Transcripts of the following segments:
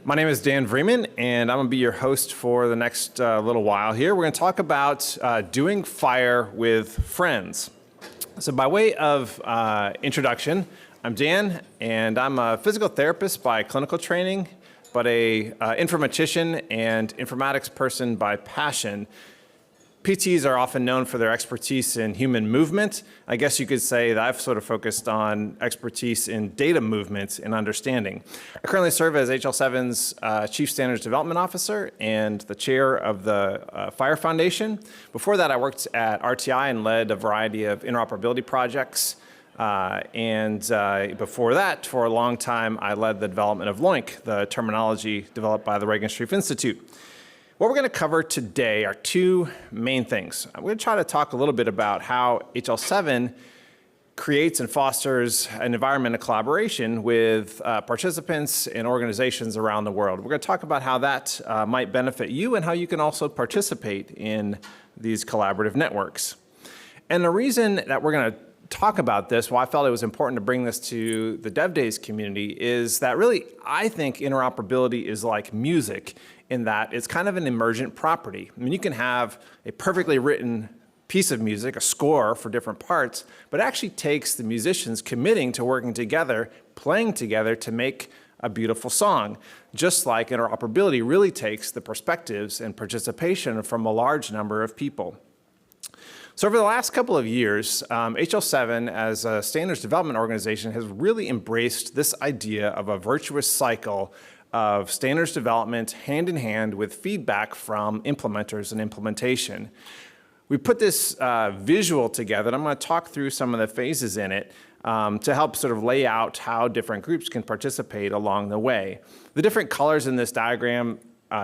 My name is Dan Vreeman, and I'm going to be your host for the next little while here. We're going to talk about doing FHIR with friends. So by way of introduction, I'm Dan, and I'm a physical therapist by clinical training, but a informatician and informatics person by passion. PTs are often known for their expertise in human movement. I guess you could say that I've sort of focused on expertise in data movement and understanding. I currently serve as HL7's Chief Standards Development Officer and the chair of the FHIR Foundation. Before that, I worked at RTI and led a variety of interoperability projects. Before that, for a long time, I led the development of LOINC, the terminology developed by the Regenstrief Institute. What we're going to cover today are two main things. I'm going to try to talk a little bit about how HL7 creates and fosters an environment of collaboration with participants and organizations around the world. We're going to talk about how that might benefit you and how you can also participate in these collaborative networks. And the reason that we're going to talk about this, why I felt it was important to bring this to the DevDays community, is that really I think interoperability is like music in that it's kind of an emergent property. I mean, you can have a perfectly written piece of music, a score for different parts, but it actually takes the musicians committing to working together, playing together to make a beautiful song. Just like interoperability really takes the perspectives and participation from a large number of people. So over the last couple of years, HL7 as a standards development organization has really embraced this idea of a virtuous cycle of standards development hand in hand with feedback from implementers and implementation. We put this visual together, and I'm going to talk through some of the phases in it to help sort of lay out how different groups can participate along the way. The different colors in this diagram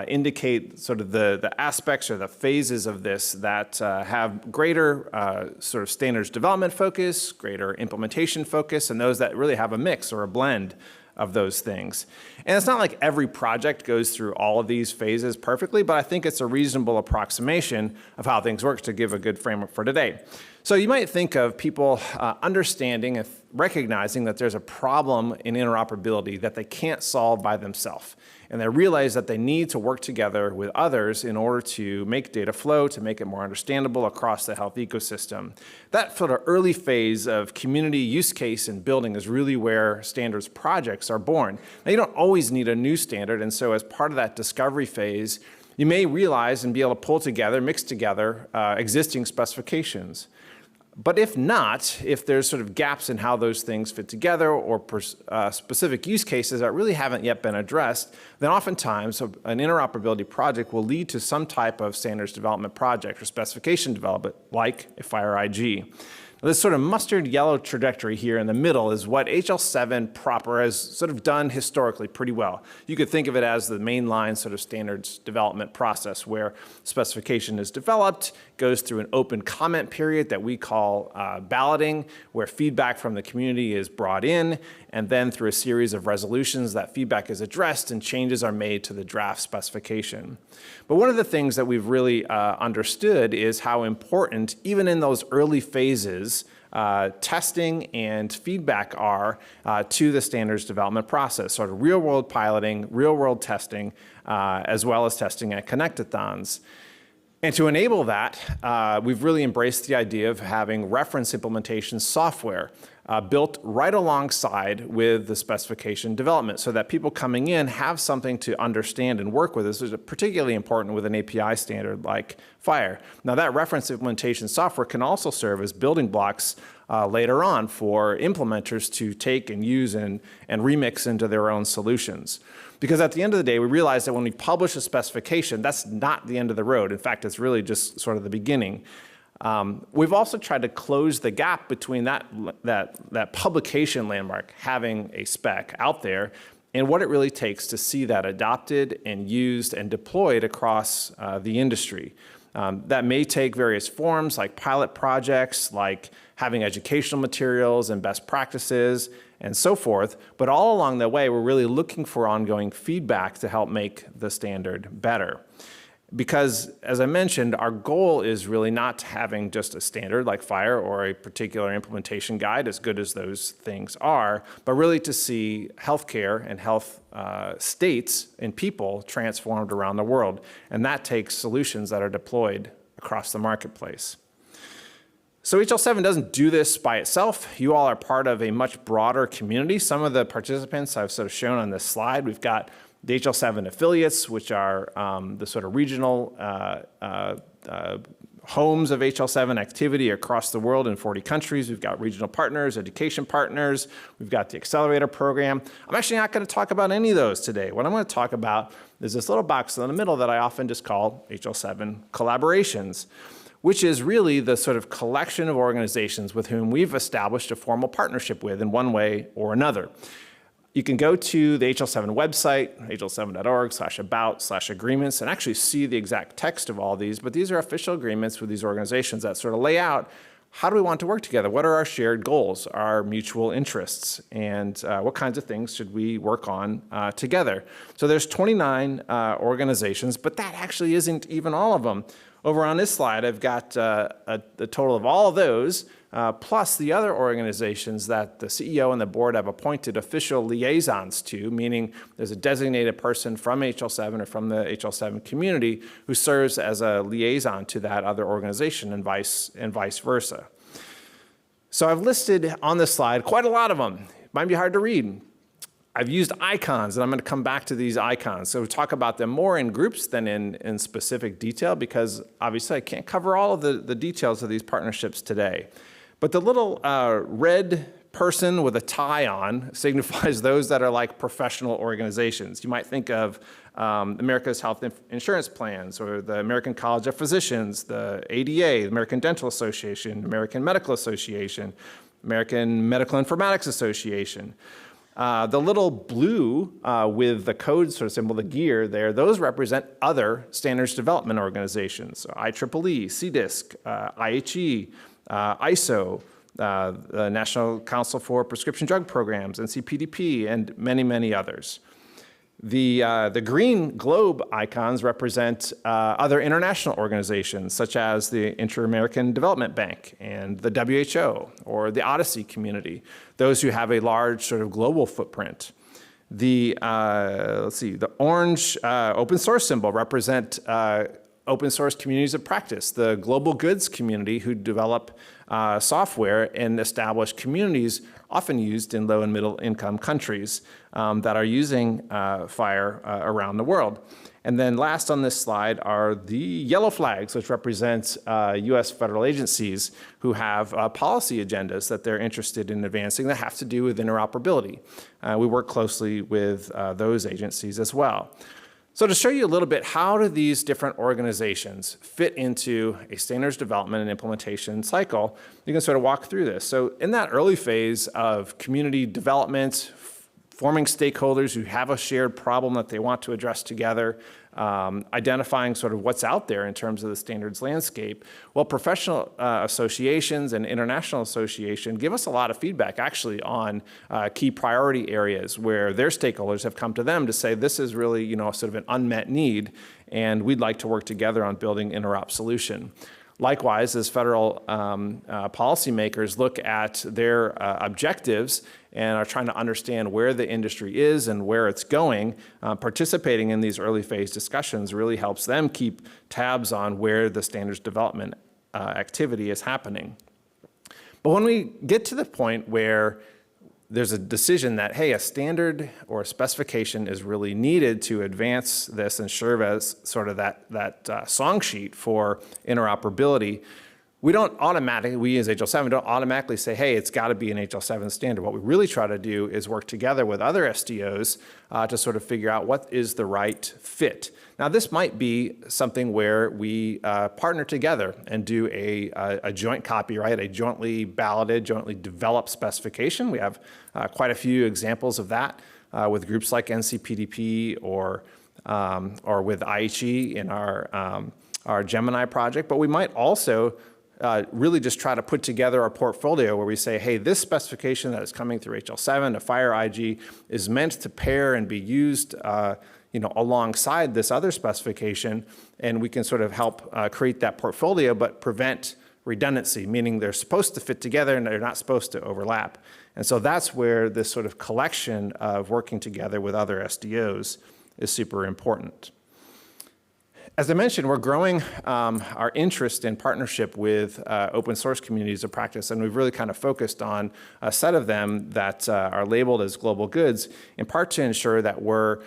indicate sort of the aspects or the phases of this that have greater sort of standards development focus, greater implementation focus, and those that really have a mix or a blend of those things. And it's not like every project goes through all of these phases perfectly, but I think it's a reasonable approximation of how things work to give a good framework for today. So you might think of people understanding and recognizing that there's a problem in interoperability that they can't solve by themselves. And they realize that they need to work together with others in order to make data flow, to make it more understandable across the health ecosystem. That sort of early phase of community use case and building is really where standards projects are born. Now, you don't always need a new standard, and so as part of that discovery phase, you may realize and be able to pull together, mix together existing specifications. But if not, if there's sort of gaps in how those things fit together or specific use cases that really haven't yet been addressed, then oftentimes an interoperability project will lead to some type of standards development project or specification development, like a FHIR IG. This sort of mustard yellow trajectory here in the middle is what HL7 proper has sort of done historically pretty well. You could think of it as the mainline sort of standards development process where specification is developed, goes through an open comment period that we call balloting, where feedback from the community is brought in, and then through a series of resolutions that feedback is addressed and changes are made to the draft specification. But one of the things that we've really understood is how important, even in those early phases, testing and feedback are to the standards development process, sort of real-world piloting, real-world testing, as well as testing at connectathons. And to enable that, we've really embraced the idea of having reference implementation software built right alongside with the specification development so that people coming in have something to understand and work with. This is particularly important with an API standard like FHIR. Now that reference implementation software can also serve as building blocks later on for implementers to take and use and remix into their own solutions. Because at the end of the day, we realize that when we publish a specification, that's not the end of the road. In fact, it's really just sort of the beginning. We've also tried to close the gap between that publication landmark, having a spec out there, and what it really takes to see that adopted and used and deployed across the industry. That may take various forms like pilot projects, like having educational materials and best practices and so forth, but all along the way we're really looking for ongoing feedback to help make the standard better. Because, as I mentioned, our goal is really not having just a standard like FHIR or a particular implementation guide, as good as those things are, but really to see healthcare and health states and people transformed around the world. And that takes solutions that are deployed across the marketplace. So HL7 doesn't do this by itself. You all are part of a much broader community. Some of the participants I've sort of shown on this slide. We've got the HL7 affiliates, which are the sort of regional homes of HL7 activity across the world in 40 countries. We've got regional partners, education partners. We've got the accelerator program. I'm actually not going to talk about any of those today. What I'm going to talk about is this little box in the middle that I often just call HL7 collaborations, which is really the sort of collection of organizations with whom we've established a formal partnership with in one way or another. You can go to the HL7 website, hl7.org/about/agreements, and actually see the exact text of all these, but these are official agreements with these organizations that sort of lay out how do we want to work together? What are our shared goals, our mutual interests, and what kinds of things should we work on together? So there's 29 organizations, but that actually isn't even all of them. Over on this slide, I've got the total of all of those, plus the other organizations that the CEO and the board have appointed official liaisons to, meaning there's a designated person from HL7 or from the HL7 community who serves as a liaison to that other organization and vice versa. So I've listed on this slide quite a lot of them. It might be hard to read. I've used icons, and I'm going to come back to these icons. So we talk about them more in groups than in specific detail, because obviously I can't cover all of the details of these partnerships today. But the little red person with a tie on signifies those that are like professional organizations. You might think of America's Health Insurance Plans, or the American College of Physicians, the ADA, the American Dental Association, American Medical Association, American Medical Informatics Association. The little blue with the code sort of symbol, the gear there, those represent other standards development organizations. So IEEE, CDISC, IHE, ISO, the National Council for Prescription Drug Programs, NCPDP, and many, many others. The green globe icons represent other international organizations, such as the Inter-American Development Bank and the WHO, or the Odyssey community, those who have a large sort of global footprint. The orange open source symbol represent open source communities of practice, the global goods community who develop software and establish communities often used in low and middle income countries that are using FHIR around the world. And then last on this slide are the yellow flags, which represent US federal agencies who have policy agendas that they're interested in advancing that have to do with interoperability. We work closely with those agencies as well. So to show you a little bit, how do these different organizations fit into a standards development and implementation cycle, you can sort of walk through this. So in that early phase of community development, forming stakeholders who have a shared problem that they want to address together, identifying sort of what's out there in terms of the standards landscape. Well, professional associations and international association give us a lot of feedback actually on key priority areas where their stakeholders have come to them to say this is really, sort of an unmet need, and we'd like to work together on building interop solution. Likewise, as federal policymakers look at their objectives and are trying to understand where the industry is and where it's going, participating in these early phase discussions really helps them keep tabs on where the standards development activity is happening. But when we get to the point where there's a decision that, hey, a standard or a specification is really needed to advance this and serve as sort of that song sheet for interoperability, we don't automatically, we as HL7 don't automatically say, hey, it's got to be an HL7 standard. What we really try to do is work together with other SDOs to sort of figure out what is the right fit. Now, this might be something where we partner together and do a joint copyright, a jointly balloted, jointly developed specification. We have quite a few examples of that with groups like NCPDP or with IHE in our Gemini project. But we might also really just try to put together a portfolio where we say, hey, this specification that is coming through HL7 to FHIR IG is meant to pair and be used alongside this other specification, and we can sort of help create that portfolio, but prevent redundancy, meaning they're supposed to fit together and they're not supposed to overlap. And so that's where this sort of collection of working together with other SDOs is super important. As I mentioned, we're growing our interest in partnership with open source communities of practice, and we've really kind of focused on a set of them that are labeled as global goods, in part to ensure that we're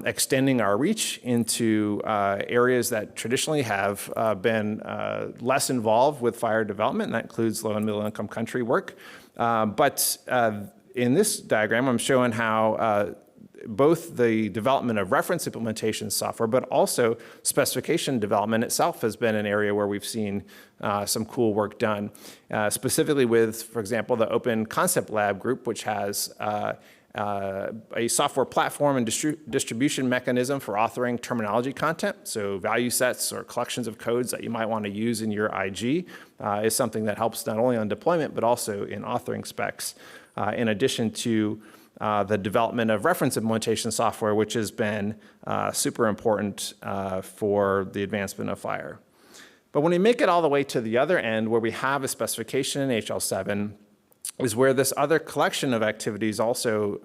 extending our reach into areas that traditionally have been less involved with FHIR development, and that includes low and middle income country work. But in this diagram, I'm showing how both the development of reference implementation software, but also specification development itself has been an area where we've seen some cool work done, specifically with, for example, the Open Concept Lab group, which has a software platform and distribution mechanism for authoring terminology content. So value sets or collections of codes that you might want to use in your IG is something that helps not only on deployment, but also in authoring specs, in addition to the development of reference implementation software, which has been super important for the advancement of FHIR. But when we make it all the way to the other end, where we have a specification in HL7, is where this other collection of activities also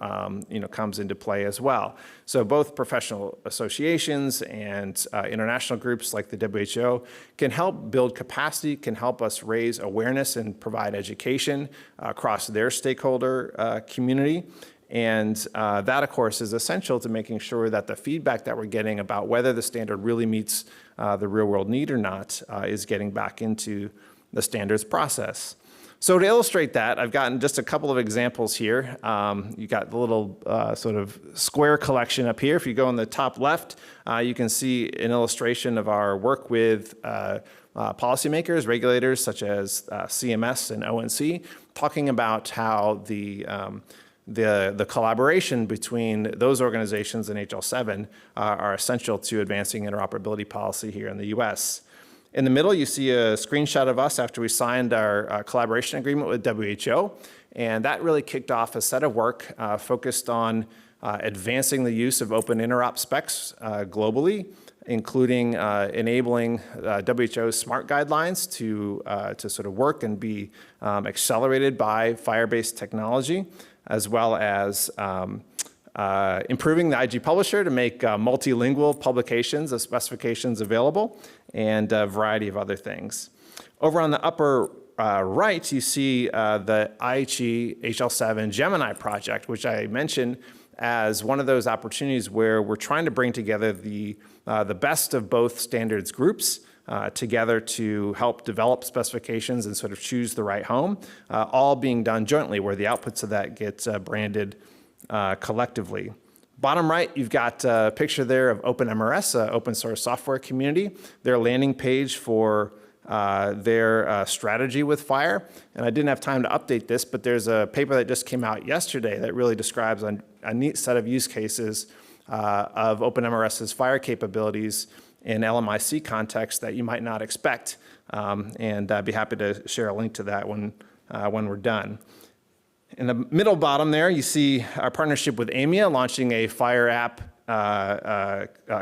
comes into play as well. So both professional associations and international groups like the WHO can help build capacity, can help us raise awareness and provide education across their stakeholder community. And that, of course, is essential to making sure that the feedback that we're getting about whether the standard really meets the real-world need or not is getting back into the standards process. So to illustrate that, I've gotten just a couple of examples here. You got the little sort of square collection up here. If you go on the top left, you can see an illustration of our work with policymakers, regulators such as CMS and ONC, talking about how the collaboration between those organizations and HL7 are essential to advancing interoperability policy here in the US. In the middle, you see a screenshot of us after we signed our collaboration agreement with WHO, and that really kicked off a set of work focused on advancing the use of open interop specs globally, including enabling WHO's SMART guidelines to sort of work and be accelerated by FHIR-based technology, as well as improving the IG publisher to make multilingual publications of specifications available, and a variety of other things. Over on the upper right, you see the IHE HL7 Gemini project, which I mentioned as one of those opportunities where we're trying to bring together the best of both standards groups together to help develop specifications and sort of choose the right home, all being done jointly, where the outputs of that get branded collectively. Bottom right, you've got a picture there of OpenMRS, open source software community, their landing page for their strategy with FHIR. And I didn't have time to update this, but there's a paper that just came out yesterday that really describes a neat set of use cases of OpenMRS's FHIR capabilities in LMIC context that you might not expect. And I'd be happy to share a link to that when we're done. In the middle bottom there, you see our partnership with AMIA launching a FHIR app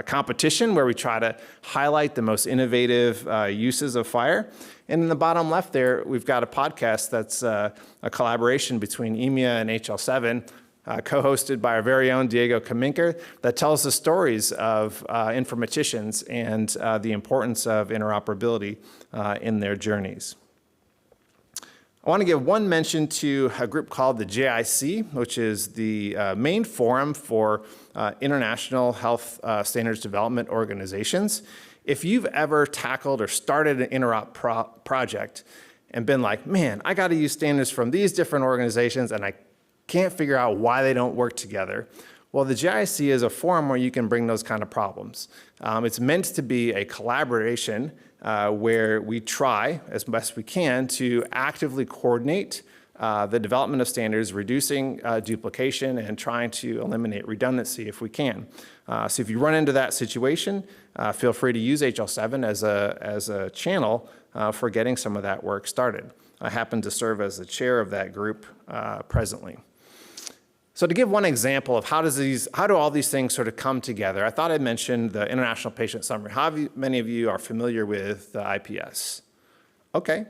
competition where we try to highlight the most innovative uses of FHIR. And in the bottom left there, we've got a podcast that's a collaboration between EMEA and HL7, co-hosted by our very own Diego Kaminker, that tells the stories of informaticians and the importance of interoperability in their journeys. I want to give one mention to a group called the JIC, which is the main forum for international health standards development organizations. If you've ever tackled or started an interop project and been like, man, I got to use standards from these different organizations and I can't figure out why they don't work together, well, the JIC is a forum where you can bring those kind of problems. It's meant to be a collaboration where we try, as best we can, to actively coordinate the development of standards, reducing duplication and trying to eliminate redundancy if we can. So if you run into that situation, feel free to use HL7 as a channel for getting some of that work started. I happen to serve as the chair of that group presently. So to give one example of how do all these things sort of come together, I thought I'd mention the International Patient Summary. Many of you are familiar with the IPS? Okay,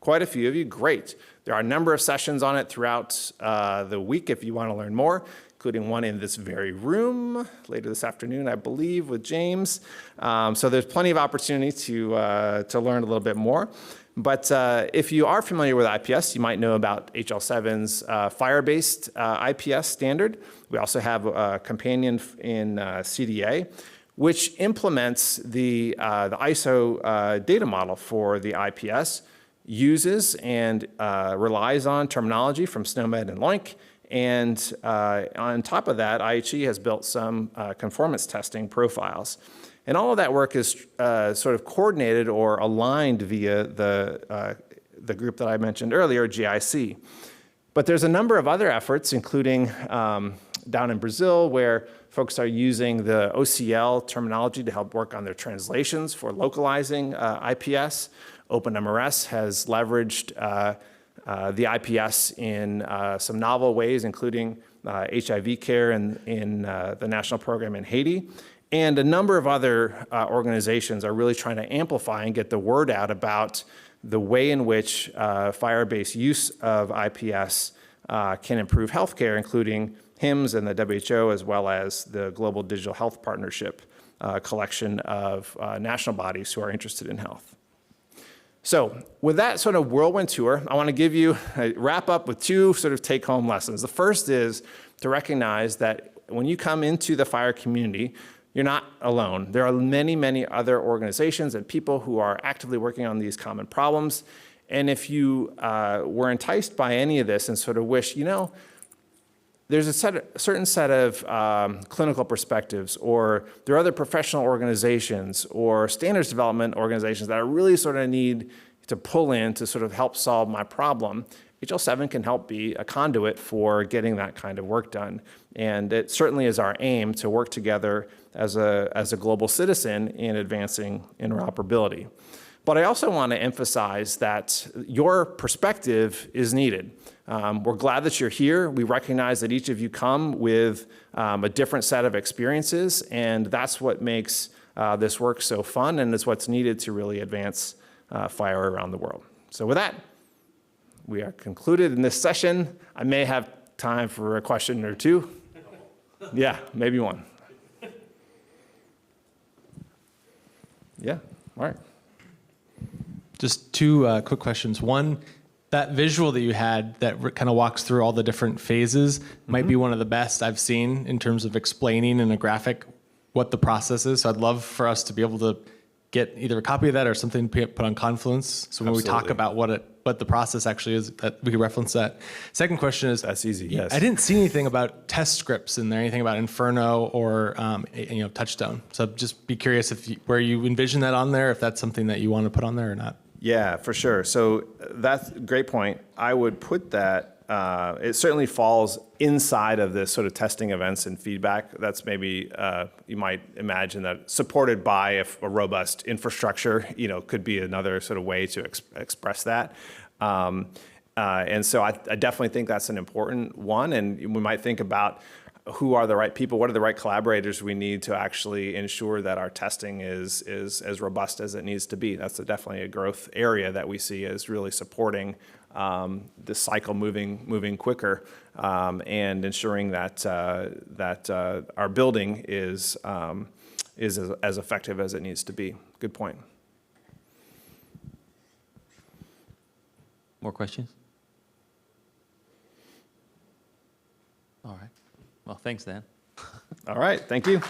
quite a few of you, great. There are a number of sessions on it throughout the week if you want to learn more, including one in this very room later this afternoon, I believe, with James. So there's plenty of opportunity to learn a little bit more. But if you are familiar with IPS, you might know about HL7's FHIR-based IPS standard. We also have a companion in CDA, which implements the ISO data model for the IPS, uses and relies on terminology from SNOMED and LOINC. And on top of that, IHE has built some conformance testing profiles. And all of that work is sort of coordinated or aligned via the group that I mentioned earlier, GIC. But there's a number of other efforts, including down in Brazil, where folks are using the OCL terminology to help work on their translations for localizing IPS. OpenMRS has leveraged the IPS in some novel ways, including HIV care in the national program in Haiti. And a number of other organizations are really trying to amplify and get the word out about the way in which FHIR-based use of IPS can improve healthcare, including HIMSS and the WHO, as well as the Global Digital Health Partnership collection of national bodies who are interested in health. So with that sort of whirlwind tour, I want to give you a wrap up with two sort of take-home lessons. The first is to recognize that when you come into the FHIR community, you're not alone. There are many, many other organizations and people who are actively working on these common problems. And if you were enticed by any of this and sort of wish, there's a certain set of clinical perspectives, or there are other professional organizations or standards development organizations that I really sort of need to pull in to sort of help solve my problem, HL7 can help be a conduit for getting that kind of work done. And it certainly is our aim to work together as a global citizen in advancing interoperability. But I also want to emphasize that your perspective is needed. We're glad that you're here. We recognize that each of you come with a different set of experiences, and that's what makes this work so fun, and is what's needed to really advance FHIR around the world. So with that, we are concluded in this session. I may have time for a question or two. Yeah, maybe one. Yeah, all right. Just two quick questions. One, that visual that you had that kind of walks through all the different phases might be one of the best I've seen in terms of explaining in a graphic what the process is. So I'd love for us to be able to get either a copy of that or something put on Confluence. So when we talk about what the process actually is, that we can reference that. Second question is, that's easy, yes. I didn't see anything about test scripts in there, anything about Inferno or Touchstone. So just be curious where you envision that on there, if that's something that you want to put on there or not. Yeah, for sure. So that's a great point. I would put that, it certainly falls inside of this sort of testing events and feedback. That's maybe, you might imagine that supported by a robust infrastructure, could be another sort of way to express that. And so I definitely think that's an important one. And we might think about who are the right people, what are the right collaborators we need to actually ensure that our testing is as robust as it needs to be. That's definitely a growth area that we see as really supporting this cycle moving quicker and ensuring that our building is as effective as it needs to be. Good point. More questions? All right. Well, thanks, Dan. All right. Thank you.